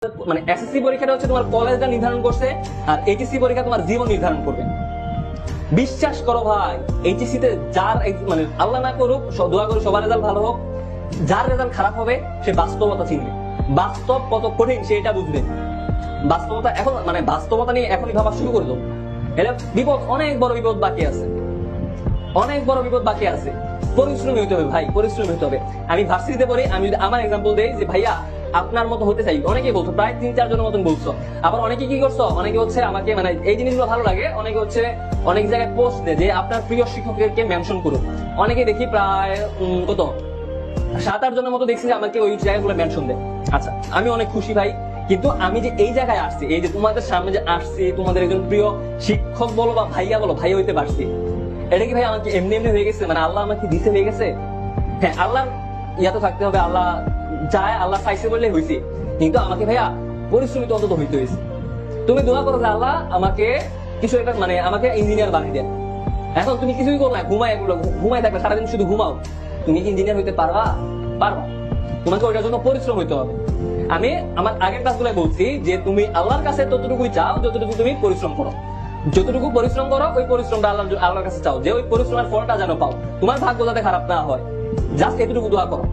মানে এসএসসি পরীক্ষাটা হচ্ছে তোমার কলেজটা নির্ধারণ করছে, আর এইচএসসি পরীক্ষা তোমার জীবন নির্ধারণ করবে। বিশ্বাস করো ভাই, এইচএসসি তে যার মানে আল্লাহ না করুক, দোয়া করি সবার রেজাল্ট ভালো হোক, যার রেজাল্ট খারাপ হবে সে বাস্তবতা চিনবে, বাস্তব কত কঠিন সেটা বুঝবে। বাস্তবতা এখন মানে বাস্তবতা নিয়ে এখনই ভাবা শুরু করে দেবো। এটা বিপদ, অনেক বড় বিপদ বাকি আছে, অনেক বড় বিপদ বাকি আছে। পরিশ্রমী হতে হবে ভাই, পরিশ্রমী হতে হবে। আমি ভার্সিটিতে পড়ি, আমি যদি আমার এক্সাম্পল দেই যে ভাইয়া আপনার মতো হতে চাই, অনেকেই বলছো, প্রায় 3-4 জনের মতন বলছো। আবার অনেকে কি করছো, অনেকে হচ্ছে আমাকে মানে এই জিনিসগুলো ভালো লাগে, অনেকে হচ্ছে অনেক জায়গায় পোস্ট দেয় যে আপনার প্রিয় শিক্ষককে মেনশন করুন। অনেকে দেখি প্রায় কত 7-8 জনের মতো দেখছি যে আমাকে ওই জায়গাগুলো মেনশন দেয়। আচ্ছা, আমি অনেক খুশি ভাই, কিন্তু আমি যে এই জায়গায় আসছি, এই যে তোমাদের সামনে যে আসছি, তোমাদের একজন প্রিয় শিক্ষক বলো বা ভাইয়া বলো, ভাই হইতে পারছি, এটা কি ভাই আমাকে এমনি এমনি হয়ে গেছে? মানে আল্লাহ আমাকে দিতে হয়ে গেছে? হ্যাঁ, আল্লাহর ইয়াতে থাকতে হবে, আল্লাহ চায়, আল্লাহ চাইছে বললে হয়েছে, কিন্তু আমাকে ভাইয়া পরিশ্রমিত অন্তত হইতে হয়েছে। তুমি দোয়া করো যে আল্লাহ আমাকে কিছু একটা মানে আমাকে ইঞ্জিনিয়ার বানিয়ে দেন। এখন তুমি কিছুই করো না, ঘুমাই থাকবে সারাদিন, শুধু ঘুমাও, তুমি কি ইঞ্জিনিয়ার হইতে পারবা? পারবা। তোমাকে ওইটার জন্য পরিশ্রম হইতে হবে। আমি আমার আগের ক্লাসগুলো বলছি যে তুমি আল্লাহর কাছে ততটুকুই চাও যতটুকু তুমি পরিশ্রম করো। যতটুকু পরিশ্রম করো ওই পরিশ্রমটা আল্লাহর কাছে চাও, যে ওই পরিশ্রমের ফলটা যেন পাও, তোমার ভাগ্য যাতে খারাপ না হয়। জাস্ট এতটুকু দোয়া করো।